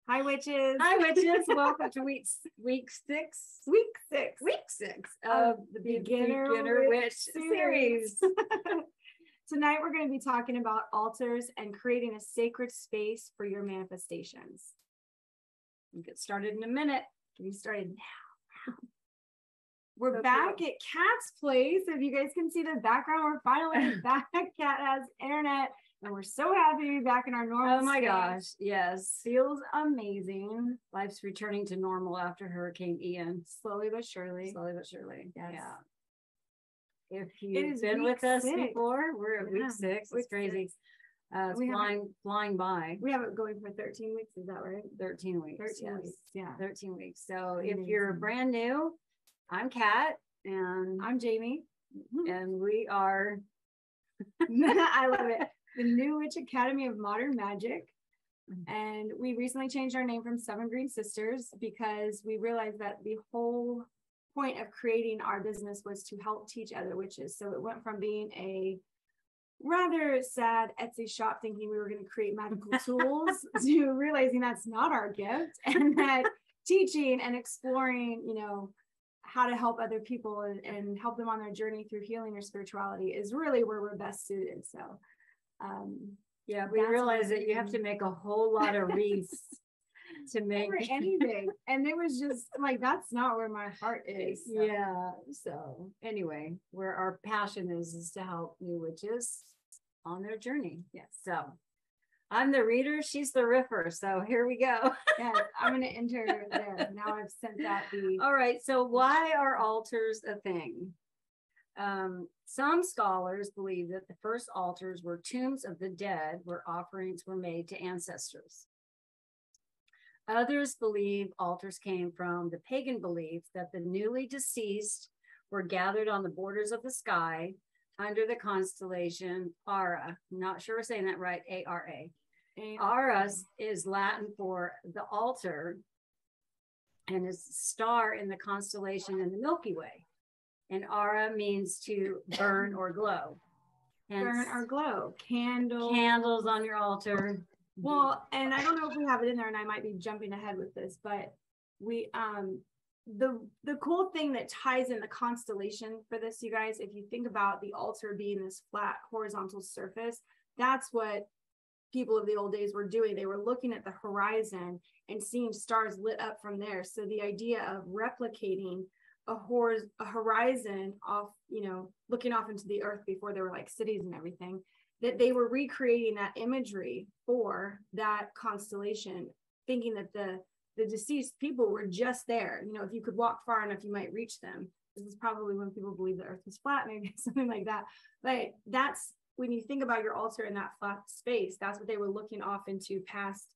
Hi, witches. Hi, witches. Welcome to week six of the Beginner Witch series. Tonight, we're going to be talking about altars and creating a sacred space for your manifestations. We'll get started in a minute. Getting started now. We're back at Kat's place. If you guys can see the background, we're finally back. Kat has internet. And we're so happy to be back in our normal Oh my space. gosh, yes. Feels amazing. Life's returning to normal after Hurricane Ian. Slowly but surely. Slowly but surely. Yes. Yeah. If you've been with us before, we're at week 6. It's crazy. It's flying by. We have it going for 13 weeks. Is that right? 13 weeks. 13 weeks. Yeah. 13 weeks. So if you're brand new, I'm Kat and I'm Jamie. And we are I love it. The New Witch Academy of Modern Magic. And we recently changed our name from Seven Green Sisters because we realized that the whole point of creating our business was to help teach other witches. So it went from being a rather sad Etsy shop thinking we were going to create magical tools to realizing that's not our gift, and that teaching and exploring, how to help other people and help them on their journey through healing or spirituality is really where we're best suited. So yeah, we realized that you have to make a whole lot of wreaths to make anything, and it was just like, that's not where my heart is. So. Yeah, so anyway, where our passion is to help new witches on their journey. Yes. So I'm the reader, she's the riffer, so here we go. Yeah, I'm gonna enter there. Now I've sent out the all right, so why are altars a thing? Some scholars believe that the first altars were tombs of the dead where offerings were made to ancestors. Others believe altars came from the pagan belief that the newly deceased were gathered on the borders of the sky under the constellation Ara. I'm not sure we're saying that right, A-R-A. Ara is Latin for the altar and is a star in the constellation in the Milky Way. And Ara means to burn or glow. Hence, burn or glow. Candles on your altar. Well, and I don't know if we have it in there, and I might be jumping ahead with this, but we the cool thing that ties in the constellation for this, you guys, if you think about the altar being this flat horizontal surface, that's what people of the old days were doing. They were looking at the horizon and seeing stars lit up from there. So the idea of replicating a horizon off, looking off into the earth before there were like cities and everything, that they were recreating that imagery for that constellation, thinking that the deceased people were just there. If you could walk far enough, you might reach them. This is probably when people believe the earth was flat, maybe something like that. But that's when you think about your altar in that flat space, that's what they were looking off into, past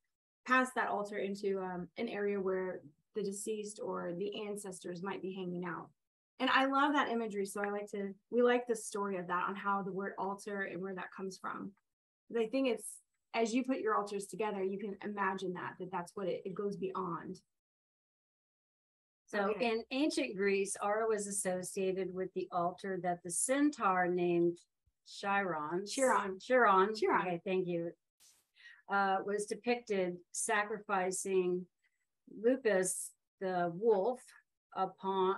that altar into an area where the deceased or the ancestors might be hanging out. And I love that imagery. So we like the story of that, on how the word altar and where that comes from. But I think it's, as you put your altars together, you can imagine that's what it goes beyond. So in ancient Greece, Ara was associated with the altar that the centaur named Chiron. Okay, thank you. Was depicted sacrificing Lupus, the wolf, upon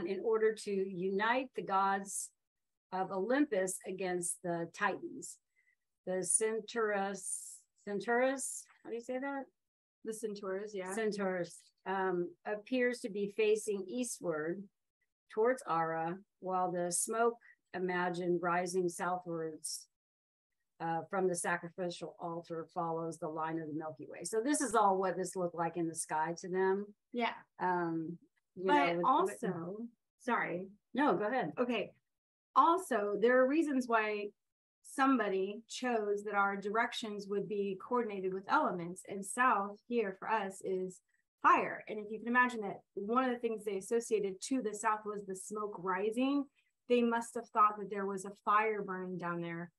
in order to unite the gods of Olympus against the Titans. The Centaurus, how do you say that? The Centaurus, yeah. Centaurus appears to be facing eastward towards Ara, while the smoke imagined rising southwards from the sacrificial altar follows the line of the Milky Way. So this is all what this looked like in the sky to them. Yeah. Sorry. No, go ahead. Okay. Also, there are reasons why somebody chose that our directions would be coordinated with elements, and south here for us is fire. And if you can imagine that one of the things they associated to the south was the smoke rising, they must have thought that there was a fire burning down there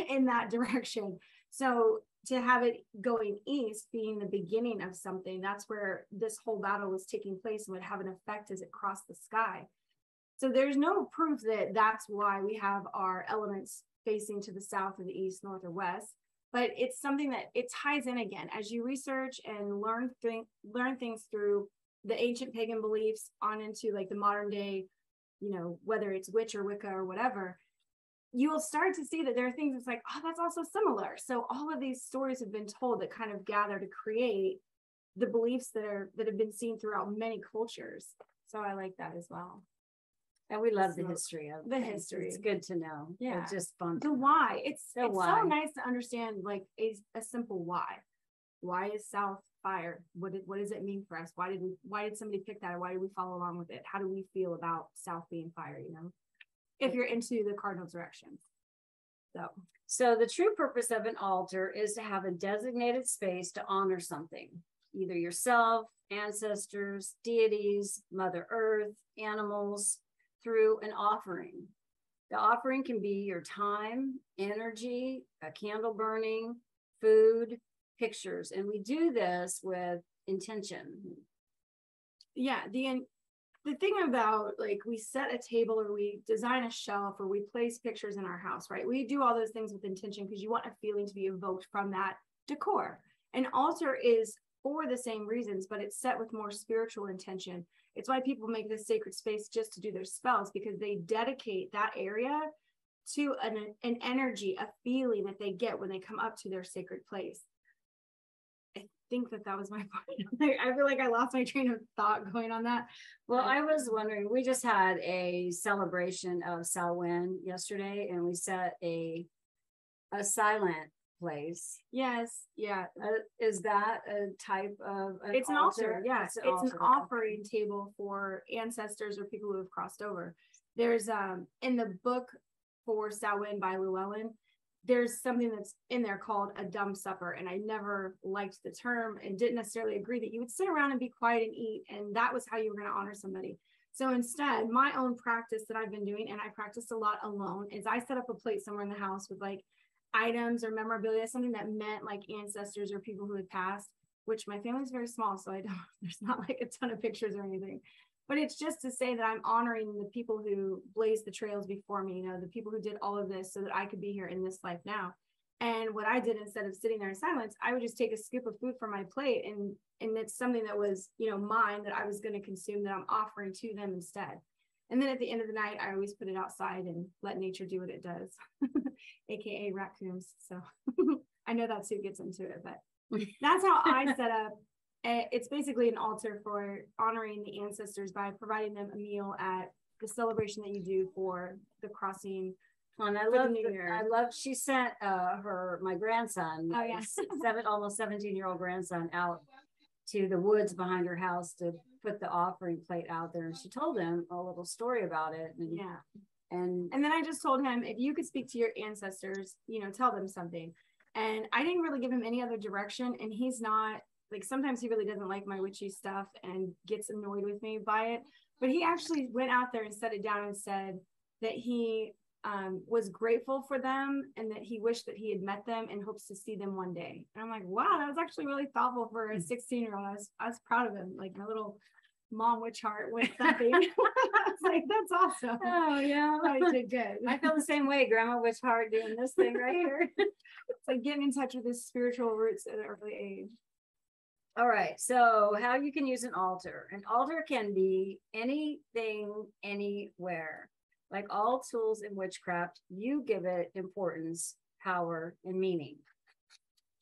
in that direction. So to have it going east being the beginning of something, that's where this whole battle was taking place and would have an effect as it crossed the sky. So there's no proof that that's why we have our elements facing to the south or the east, north, or west. but it's something that it ties in again as you research and learn things through the ancient pagan beliefs on into like the modern day, you know, whether it's witch or Wicca or whatever, you will start to see that there are things that's like, oh, that's also similar. So all of these stories have been told that kind of gather to create the beliefs that have been seen throughout many cultures. So I like that as well. And we love the history of the history. It's good to know. Yeah. It's just fun. The why. It's so nice to understand like a simple why. Why is South fire? What does it mean for us? Why did somebody pick that? Or why did we follow along with it? How do we feel about South being fire, you know? If you're into the cardinal directions. So the true purpose of an altar is to have a designated space to honor something, either yourself, ancestors, deities, Mother Earth, animals, through an offering. The offering can be your time, energy, a candle burning, food, pictures. And we do this with intention. Yeah, the thing about like we set a table or we design a shelf or we place pictures in our house, right? We do all those things with intention because you want a feeling to be evoked from that decor. An altar is for the same reasons, but it's set with more spiritual intention. It's why people make this sacred space just to do their spells, because they dedicate that area to an energy, a feeling that they get when they come up to their sacred place. I think that was my point. I feel like I lost my train of thought going on that. Well, I was wondering, we just had a celebration of Samhain yesterday, and we set a silent place. Yes. Yeah. Is that a type of it's an altar? Yeah, it's an offering table for ancestors or people who have crossed over. There's in the book for Samhain by Llewellyn, there's something that's in there called a dumb supper, and I never liked the term and didn't necessarily agree that you would sit around and be quiet and eat, and that was how you were going to honor somebody. So instead, my own practice that I've been doing, and I practiced a lot alone, is I set up a plate somewhere in the house with like items or memorabilia, something that meant like ancestors or people who had passed, which my family is very small, so there's not like a ton of pictures or anything, but it's just to say that I'm honoring the people who blazed the trails before me, you know, the people who did all of this so that I could be here in this life now. And what I did, instead of sitting there in silence, I would just take a scoop of food from my plate, and it's something that was, you know, mine, that I was going to consume, that I'm offering to them instead. And then at the end of the night, I always put it outside and let nature do what it does, AKA raccoons. So I know that's who gets into it, but that's how I set up. It's basically an altar for honoring the ancestors by providing them a meal at the celebration that you do for the crossing. And I love, she sent my grandson, oh, yeah. almost 17-year-old grandson, out to the woods behind her house to put the offering plate out there, and she told him a little story about it. And yeah, and then I just told him, if you could speak to your ancestors, you know, tell them something. And I didn't really give him any other direction, and he's not like, sometimes he really doesn't like my witchy stuff and gets annoyed with me by it, but he actually went out there and set it down and said that he was grateful for them and that he wished that he had met them and hopes to see them one day. And I'm like, wow, that was actually really thoughtful for a 16-year-old. I was proud of him. Like, my little mom witch heart went thumping. I was like, that's awesome. Oh yeah, I did good. I feel the same way, Grandma Witch Heart, doing this thing right here. It's like getting in touch with his spiritual roots at an early age. All right, so how you can use an altar. An altar can be anything, anywhere. Like all tools in witchcraft, you give it importance, power, and meaning.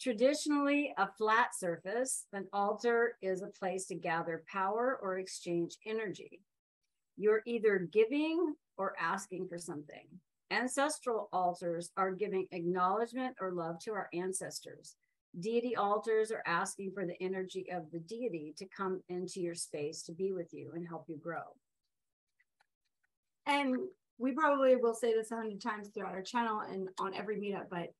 Traditionally, a flat surface, an altar is a place to gather power or exchange energy. You're either giving or asking for something. Ancestral altars are giving acknowledgement or love to our ancestors. Deity altars are asking for the energy of the deity to come into your space to be with you and help you grow. And we probably will say this 100 times throughout our channel and on every meetup, but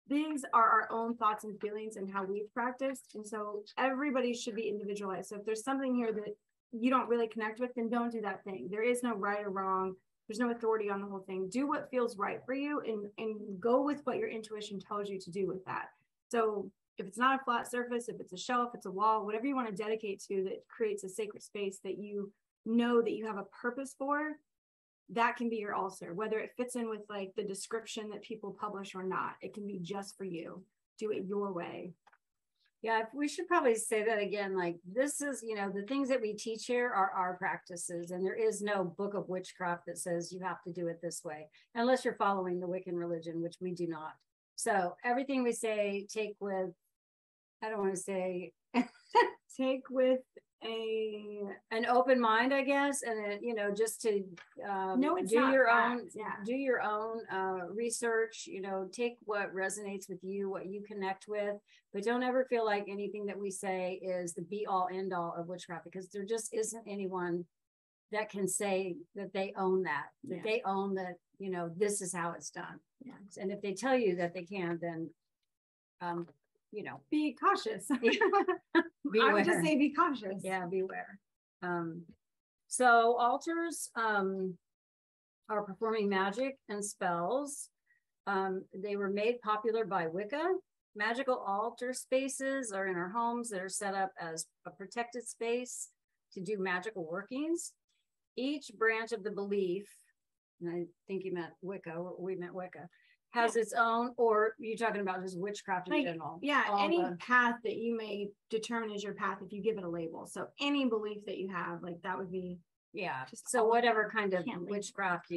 these are our own thoughts and feelings and how we've practiced. And so everybody should be individualized. So if there's something here that you don't really connect with, then don't do that thing. There is no right or wrong. There's no authority on the whole thing. Do what feels right for you, and go with what your intuition tells you to do with that. So if it's not a flat surface, if it's a shelf, it's a wall, whatever you want to dedicate to that creates a sacred space that you know that you have a purpose for, that can be your altar, whether it fits in with like the description that people publish or not. It can be just for you. do it your way. Yeah, we should probably say that again. Like, this is, the things that we teach here are our practices, and there is no book of witchcraft that says you have to do it this way, unless you're following the Wiccan religion, which we do not. So everything we say, take with, I don't want to say, take with an open mind, I guess, and just to do your own research. Take what resonates with you, what you connect with, but don't ever feel like anything that we say is the be all end all of witchcraft, because there just isn't anyone that can say that they own that they own that. This is how it's done. Yeah. And if they tell you that they can, then be cautious. Beware. I would just say be cautious. Yeah, beware. So altars are performing magic and spells. They were made popular by Wicca. Magical altar spaces are in our homes that are set up as a protected space to do magical workings. Each branch of the belief, and I think you meant Wicca, or we meant Wicca, has its own, or you're talking about just witchcraft in general? Yeah, any path that you may determine as your path, if you give it a label. So any belief that you have, like that would be. Yeah. So whatever kind of witchcraft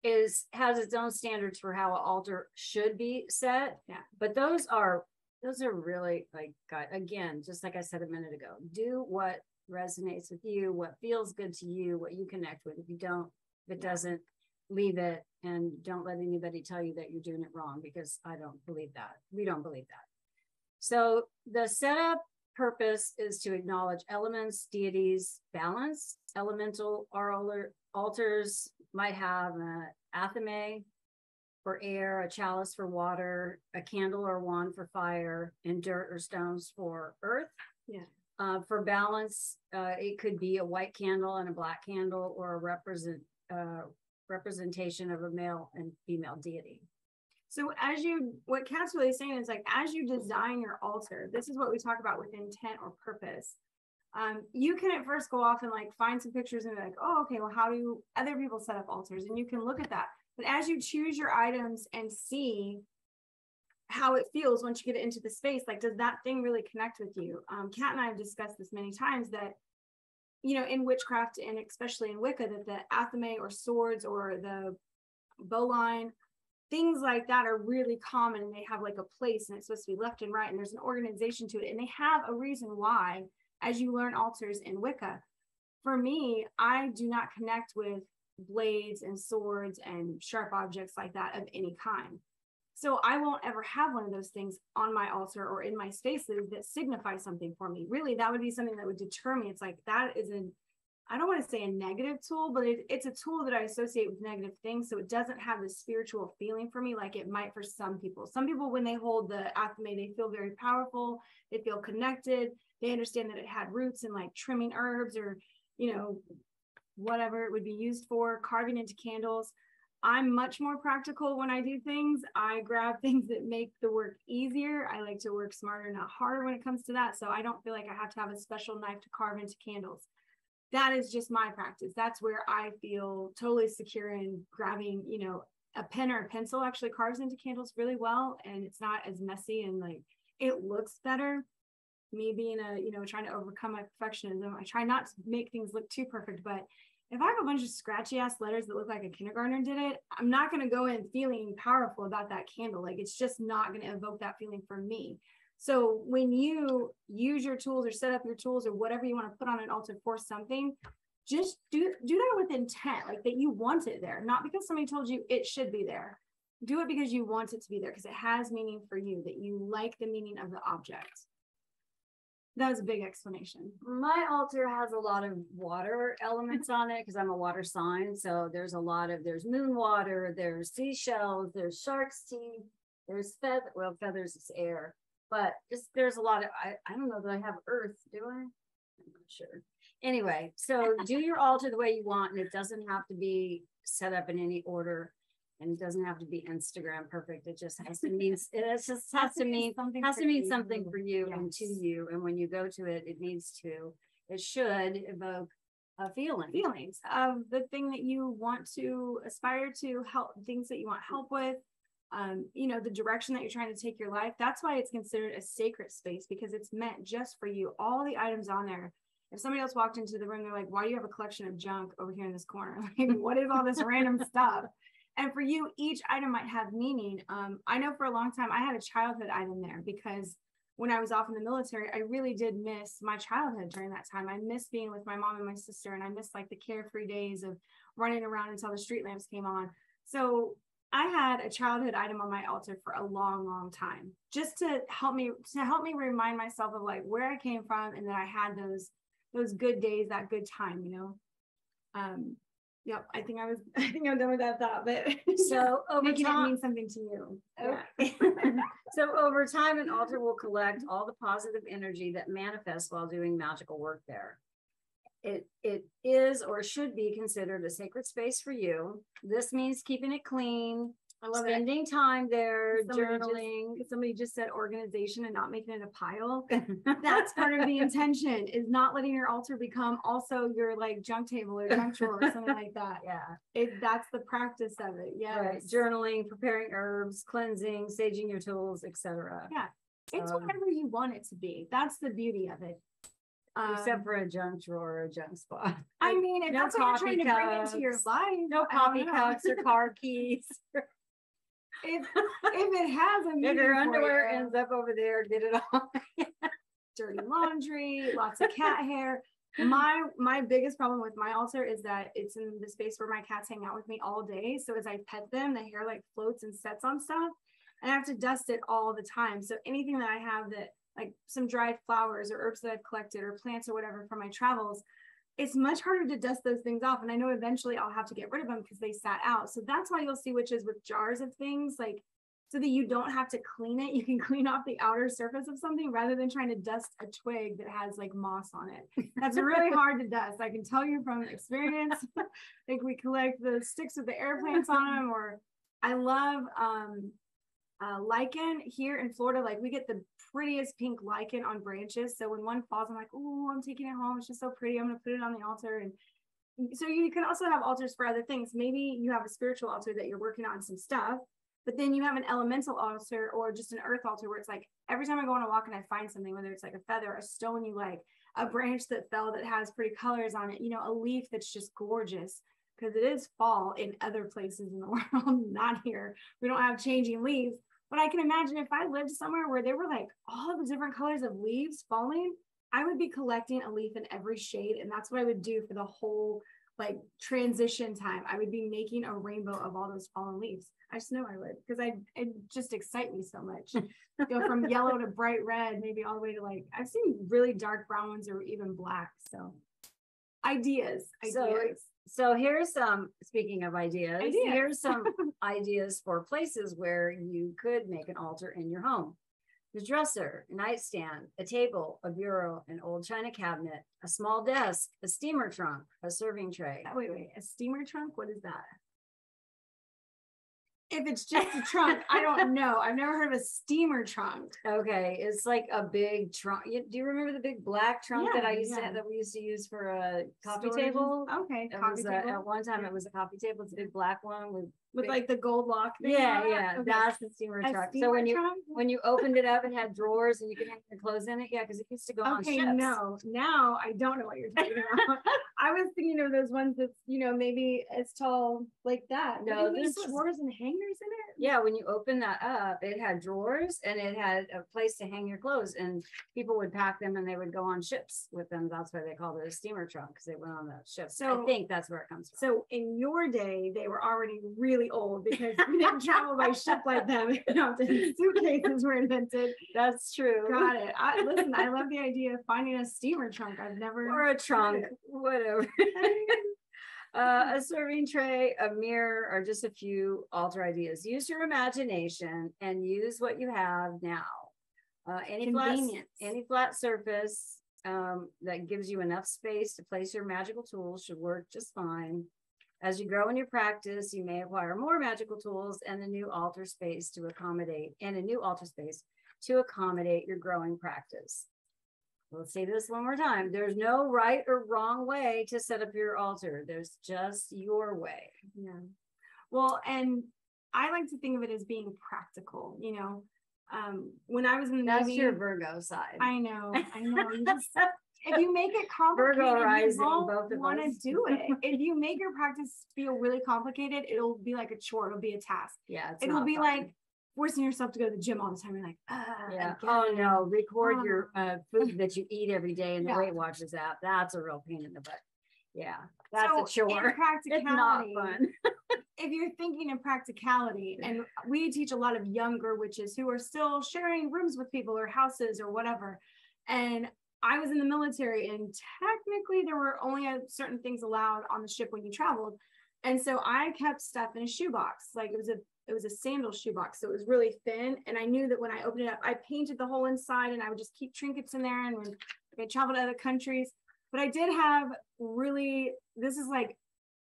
has its own standards for how an altar should be set. Yeah. But those are really, like, God, again, just like I said a minute ago, do what resonates with you, what feels good to you, what you connect with. If you don't, if it doesn't, leave it, and don't let anybody tell you that you're doing it wrong, because I don't believe that. We don't believe that. So the setup purpose is to acknowledge elements, deities, balance. Elemental altars might have an athame for air, a chalice for water, a candle or wand for fire, and dirt or stones for earth. Yeah. For balance, it could be a white candle and a black candle, or a representation of a male and female deity. So what Kat's really saying is, like, as you design your altar, this is what we talk about with intent or purpose. You can at first go off and like find some pictures and be like, oh, okay, well, how do other people set up altars? And you can look at that. But as you choose your items and see how it feels once you get it into the space, like, does that thing really connect with you? Kat and I have discussed this many times, that in witchcraft, and especially in Wicca, that the athame or swords or the bowline, things like that are really common, and they have like a place, and it's supposed to be left and right, and there's an organization to it, and they have a reason why. As you learn altars in Wicca, for me, I do not connect with blades and swords and sharp objects like that of any kind. So I won't ever have one of those things on my altar or in my spaces that signify something for me. Really, that would be something that would deter me. It's like, that is I don't want to say a negative tool, but it's a tool that I associate with negative things. So it doesn't have the spiritual feeling for me like it might for some people. Some people, when they hold the athame, they feel very powerful. They feel connected. They understand that it had roots in like trimming herbs, or, whatever it would be used for, carving into candles. I'm much more practical when I do things. I grab things that make the work easier. I like to work smarter, not harder when it comes to that. So I don't feel like I have to have a special knife to carve into candles. That is just my practice. That's where I feel totally secure in grabbing, a pen or a pencil actually carves into candles really well. And it's not as messy, and like, it looks better. Me being trying to overcome my perfectionism, I try not to make things look too perfect, but if I have a bunch of scratchy ass letters that look like a kindergartner did it, I'm not going to go in feeling powerful about that candle. Like, it's just not going to evoke that feeling for me. So when you use your tools or set up your tools or whatever you want to put on an altar for something, just do that with intent, like that you want it there, not because somebody told you it should be there. Do it because you want it to be there, because it has meaning for you, that you like the meaning of the object. That was a big explanation. My altar has a lot of water elements on it, because I'm a water sign. So there's moon water, there's seashells, there's shark's teeth, there's feathers is air, but there's a lot of, I don't know that I have earth, do I? I'm not sure. Anyway, so do your altar the way you want, and it doesn't have to be set up in any order. And it doesn't have to be Instagram perfect. It just has to mean, has to mean something for you, yes, and to you. And when you go to it, it should evoke feelings of the thing that you want to aspire to, help, things that you want help with. you know, the direction that you're trying to take your life. That's why it's considered a sacred space, because it's meant just for you. All the items on there. If somebody else walked into the room, they're like, why do you have a collection of junk over here in this corner? Like, what is all this random stuff? And for you, each item might have meaning. I know for a long time, I had a childhood item there because when I was off in the military, I really did miss my childhood during that time. I missed being with my mom and my sister, and I missed like the carefree days of running around until the street lamps came on. So I had a childhood item on my altar for a long, long time, just to help me remind myself of like where I came from, and that I had those good days, that good time, you know. Yep, I think I'm done with that thought, but so making it mean something to you. Okay. So over time, an altar will collect all the positive energy that manifests while doing magical work there. It is or should be considered a sacred space for you. This means keeping it clean, spending time there, journaling. Somebody just said organization and not making it a pile. That's part of the intention, is not letting your altar become also your like junk table or junk drawer or something like that. Yeah. That's the practice of it. Yeah. Right. Journaling, preparing herbs, cleansing, saging your tools, etc. Yeah. It's whatever you want it to be. That's the beauty of it. Except for a junk drawer or a junk spot. I mean, if that's what you're trying to bring into your life. No coffee cups or car keys. If it has a if your underwear ends up over there, get it all. Dirty laundry, lots of cat hair. My biggest problem with my altar is that it's in the space where my cats hang out with me all day. So as I pet them, the hair like floats and sets on stuff, and I have to dust it all the time. So anything that I have that like some dried flowers or herbs that I've collected or plants or whatever from my travels, it's much harder to dust those things off. And I know eventually I'll have to get rid of them because they sat out. So that's why you'll see witches with jars of things, like, so that you don't have to clean it. You can clean off the outer surface of something rather than trying to dust a twig that has like moss on it. That's really hard to dust. I can tell you from experience. Like we collect the sticks with the air plants on them, or I love lichen here in Florida. Like we get the prettiest pink lichen on branches. So when one falls, I'm like, oh, I'm taking it home. It's just so pretty. I'm going to put it on the altar. And so you can also have altars for other things. Maybe you have a spiritual altar that you're working on some stuff, but then you have an elemental altar or just an earth altar where it's like every time I go on a walk and I find something, whether it's like a feather, a stone you like, a branch that fell that has pretty colors on it, you know, a leaf that's just gorgeous, because it is fall in other places in the world, not here. We don't have changing leaves. But I can imagine if I lived somewhere where there were like all the different colors of leaves falling, I would be collecting a leaf in every shade. And that's what I would do for the whole like transition time. I would be making a rainbow of all those fallen leaves. I just know I would, because it just excite me so much. Go from yellow to bright red, maybe all the way to like, I've seen really dark brown ones or even black. So ideas. So here's some, speaking of ideas, here's some ideas for places where you could make an altar in your home. The dresser, a nightstand, a table, a bureau, an old china cabinet, a small desk, a steamer trunk, a serving tray. Wait, a steamer trunk? What is that? If it's just a trunk, I don't know. I've never heard of a steamer trunk. Okay, it's like a big trunk. Do you remember the big black trunk that we used to use for a coffee table? Okay, at one time it was a coffee table. It's a big black one with like the gold lock thing. Yeah, okay. That's the steamer trunk. So when you opened it up, it had drawers and you could hang your clothes in it. Yeah, because it used to go on ships. No, now I don't know what you're talking about. I was thinking of those ones that's, you know, maybe as tall like that. No, this was drawers and hangers in it. Yeah, when you open that up, it had drawers and it had a place to hang your clothes, and people would pack them and they would go on ships with them. That's why they called it a steamer trunk, because they went on the ship. So I think that's where it comes from. So in your day, they were already really old because we didn't travel by ship like them. You know, suitcases were invented. That's true. Got it. Listen, I love the idea of finding a steamer trunk. I've never. Or a trunk, whatever. A serving tray, a mirror, are just a few altar ideas. Use your imagination and use what you have now. Any flat surface that gives you enough space to place your magical tools should work just fine. As you grow in your practice, you may acquire more magical tools and a new altar space to accommodate your growing practice. Let's say this one more time. There's no right or wrong way to set up your altar. There's just your way. Yeah. Well, and I like to think of it as being practical, you know. When I was in the That's Navy, your Virgo side. I know. You just, if you make it complicated, Virgo rising, you won't both of want to us. do it. If you make your practice feel really complicated, it'll be like a chore. It'll be a task. Yeah, it'll be fun. like forcing yourself to go to the gym all the time. You're like, yeah. Oh no, record your food that you eat every day in the Weight Watchers app. That's a real pain in the butt. Yeah, that's a chore. It's not fun. If you're thinking in practicality, and we teach a lot of younger witches who are still sharing rooms with people or houses or whatever. And I was in the military, and technically there were only certain things allowed on the ship when you traveled. And so I kept stuff in a shoebox. Like it was a sandal shoebox. So it was really thin. And I knew that when I opened it up, I painted the whole inside, and I would just keep trinkets in there. And when I traveled to other countries, but I did have really, this is like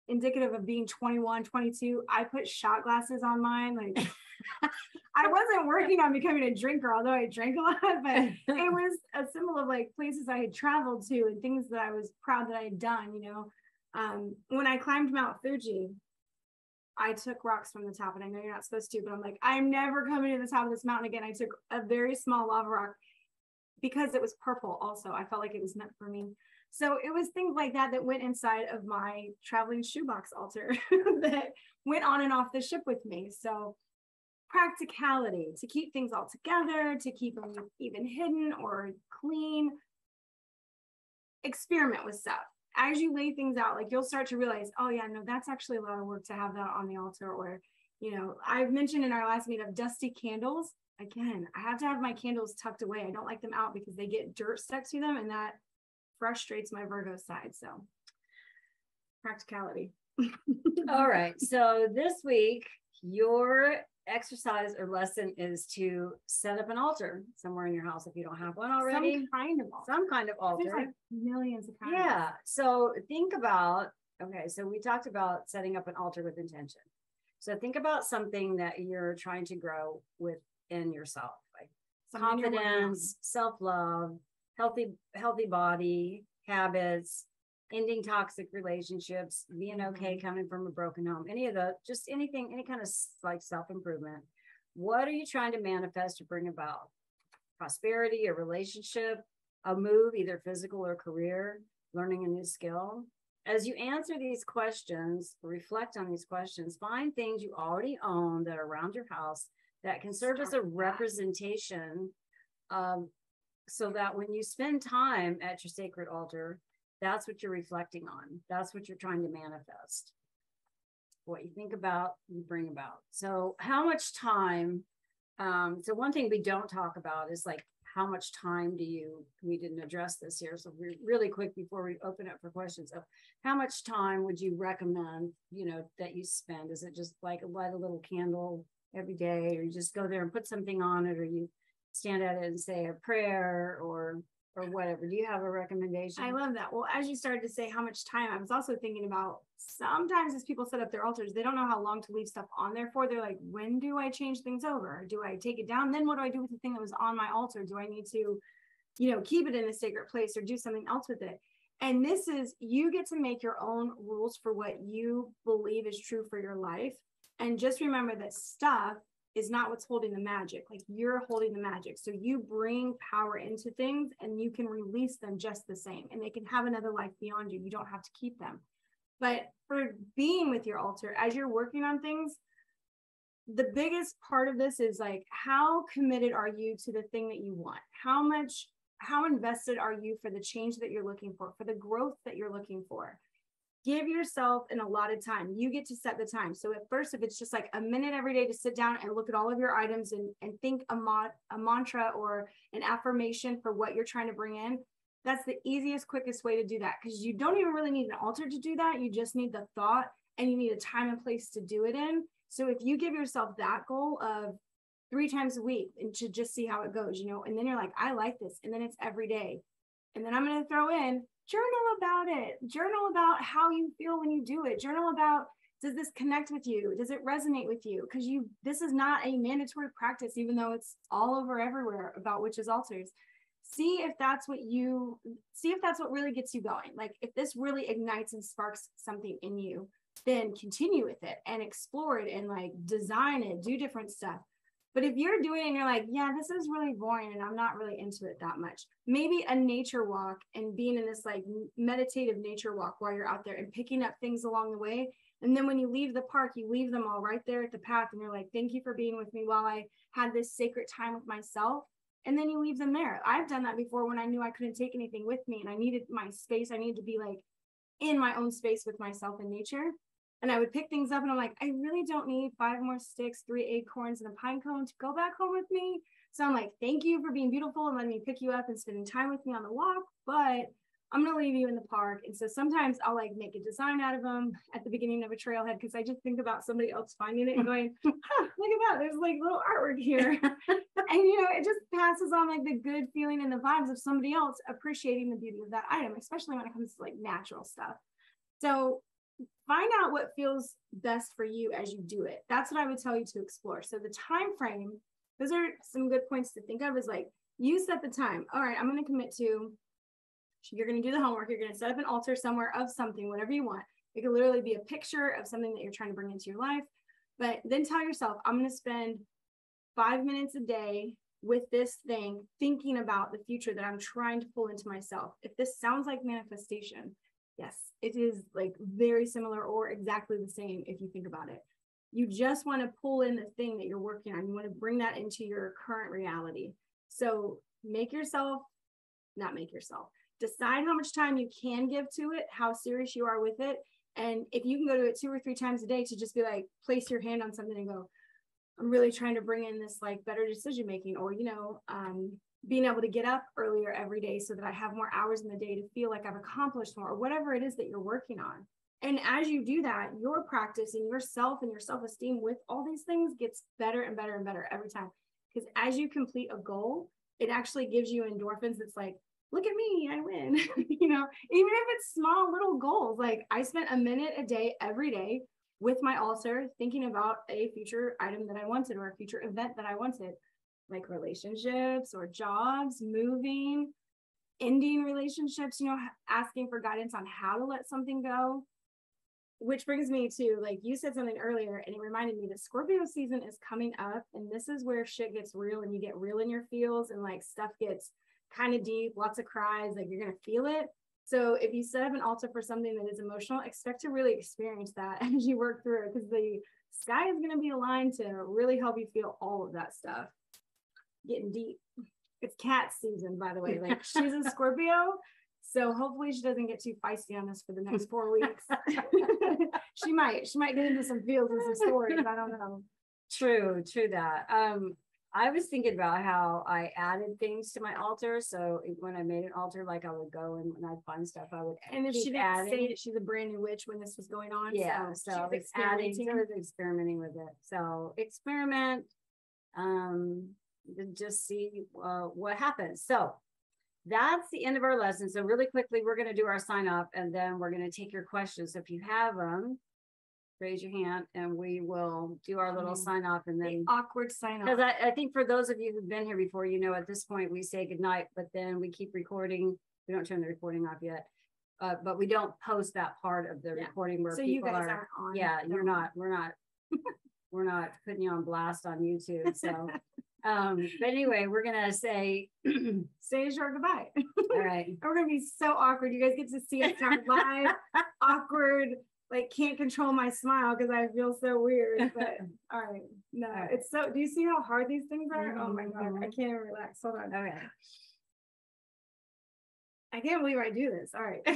indicative of being 21, 22. I put shot glasses on mine. Like I wasn't working on becoming a drinker, although I drank a lot, but it was a symbol of like places I had traveled to and things that I was proud that I had done, you know. When I climbed Mount Fuji, I took rocks from the top, and I know you're not supposed to, but I'm like, I'm never coming to the top of this mountain again. I took a very small lava rock because it was purple also. I felt like it was meant for me. So it was things like that that went inside of my traveling shoebox altar that went on and off the ship with me. So practicality, to keep things all together, to keep them even hidden or clean. Experiment with stuff. As you lay things out, like you'll start to realize, oh yeah, no, that's actually a lot of work to have that on the altar. Or, you know, I've mentioned in our last meet of dusty candles. Again, I have to have my candles tucked away. I don't like them out because they get dirt stuck to them, and that frustrates my Virgo side. So practicality. All right. So this week, your exercise or lesson is to set up an altar somewhere in your house if you don't have one already. Some kind of altar. There's like millions of kinds. Yeah. So think about, okay, so we talked about setting up an altar with intention. So think about something that you're trying to grow within yourself, like confidence, self-love, healthy body, habits, ending toxic relationships, being okay coming from a broken home, any of the, just anything, any kind of like self-improvement. What are you trying to manifest or bring about? Prosperity, a relationship, a move, either physical or career, learning a new skill. As you answer these questions, reflect on these questions, find things you already own that are around your house that can serve as a representation so that when you spend time at your sacred altar, that's what you're reflecting on. That's what you're trying to manifest. What you think about, you bring about. So how much time, so one thing we don't talk about is like, how much time we didn't address this here. So we're really quick before we open up for questions of how much time would you recommend, that you spend? Is it just like light a little candle every day, or you just go there and put something on it, or you stand at it and say a prayer or whatever? Do you have a recommendation? I love that. Well, as you started to say how much time, I was also thinking about sometimes as people set up their altars, they don't know how long to leave stuff on there for. They're like, when do I change things over? Do I take it down? Then what do I do with the thing that was on my altar? Do I need to, keep it in a sacred place or do something else with it? And this is, you get to make your own rules for what you believe is true for your life. And just remember that stuff is not what's holding the magic. Like, you're holding the magic. So you bring power into things and you can release them just the same, and they can have another life beyond you. You don't have to keep them. But for being with your altar, as you're working on things, the biggest part of this is like, how committed are you to the thing that you want? How invested are you for the change that you're looking for the growth that you're looking for? Give yourself an allotted time. You get to set the time. So at first, if it's just like a minute every day to sit down and look at all of your items and think a mantra or an affirmation for what you're trying to bring in, that's the easiest, quickest way to do that, because you don't even really need an altar to do that. You just need the thought, and you need a time and place to do it in. So if you give yourself that goal of 3 times a week and to just see how it goes, and then you're like, I like this. And then it's every day. And then I'm going to throw in, journal about it. Journal about how you feel when you do it. Journal about, does this connect with you? Does it resonate with you? Because this is not a mandatory practice, even though it's all over everywhere about witches' altars. See if that's what really gets you going. Like, if this really ignites and sparks something in you, then continue with it and explore it and like design it, do different stuff. But if you're doing it and you're like, yeah, this is really boring and I'm not really into it that much, maybe a nature walk and being in this like meditative nature walk while you're out there and picking up things along the way. And then when you leave the park, you leave them all right there at the path and you're like, thank you for being with me while I had this sacred time with myself. And then you leave them there. I've done that before when I knew I couldn't take anything with me and I needed my space. I needed to be like in my own space with myself in nature. And I would pick things up and I'm like, I really don't need 5 more sticks, 3 acorns, and a pine cone to go back home with me. So I'm like, thank you for being beautiful and letting me pick you up and spending time with me on the walk, but I'm going to leave you in the park. And so sometimes I'll like make a design out of them at the beginning of a trailhead because I just think about somebody else finding it and going, huh, look at that. There's like little artwork here. And, you know, it just passes on like the good feeling and the vibes of somebody else appreciating the beauty of that item, especially when it comes to like natural stuff. So find out what feels best for you as you do it. That's what I would tell you to explore. So the time frame, those are some good points to think of, is like you set the time. All right, I'm going to commit to, you're going to do the homework. You're going to set up an altar somewhere of something, whatever you want. It could literally be a picture of something that you're trying to bring into your life. But then tell yourself, I'm going to spend 5 minutes a day with this thing, thinking about the future that I'm trying to pull into myself. If this sounds like manifestation, yes, it is like very similar or exactly the same if you think about it. You just want to pull in the thing that you're working on. You want to bring that into your current reality. So decide how much time you can give to it, how serious you are with it. And if you can go to it 2 or 3 times a day to just be like, place your hand on something and go, I'm really trying to bring in this like better decision making, or, you know, being able to get up earlier every day so that I have more hours in the day to feel like I've accomplished more, or whatever it is that you're working on. And as you do that, your practice and yourself and your self-esteem with all these things gets better and better and better every time. Because as you complete a goal, it actually gives you endorphins that's like, look at me, I win. You know, even if it's small little goals. Like I spent a minute a day every day with my altar thinking about a future item that I wanted or a future event that I wanted, like relationships or jobs, moving, ending relationships, you know, asking for guidance on how to let something go. Which brings me to, like, you said something earlier and it reminded me that Scorpio season is coming up, and this is where shit gets real and you get real in your feels and like stuff gets kind of deep, lots of cries, like you're going to feel it. So if you set up an altar for something that is emotional, expect to really experience that as you work through it, because the sky is going to be aligned to really help you feel all of that stuff. Getting deep. It's cat season, by the way. Like she's a Scorpio, so hopefully she doesn't get too feisty on us for the next 4 weeks. She might get into some feels and some stories. I don't know. True that. I was thinking about how I added things to my altar. So when I made an altar, like I would go and when I'd find stuff, I would. And if she didn't say that she's a brand new witch when this was going on, yeah. So it's adding, so it's experimenting with it. So experiment, just see what happens. So that's the end of our lesson. So really quickly, we're going to do our sign off, and then we're going to take your questions. So if you have them, raise your hand and we will do our little sign off, and then the awkward sign off. Because I think for those of you who've been here before, you know, at this point we say goodnight, but then we keep recording. We don't turn the recording off yet, but we don't post that part of the recording where so people you guys aren't on. Yeah, you're not. We're not putting you on blast on YouTube. So, but anyway, we're gonna say a short goodbye. All right, we're gonna be so awkward. You guys get to see us talk live. Awkward. Like can't control my smile because I feel so weird. But all right, no, it's so. Do you see how hard these things are? Oh my god, I can't even relax. Hold on. Okay, I can't believe I do this. All right.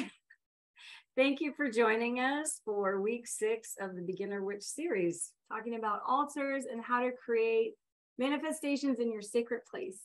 Thank you for joining us for week 6 of the Beginner Witch series, talking about altars and how to create manifestations in your sacred place.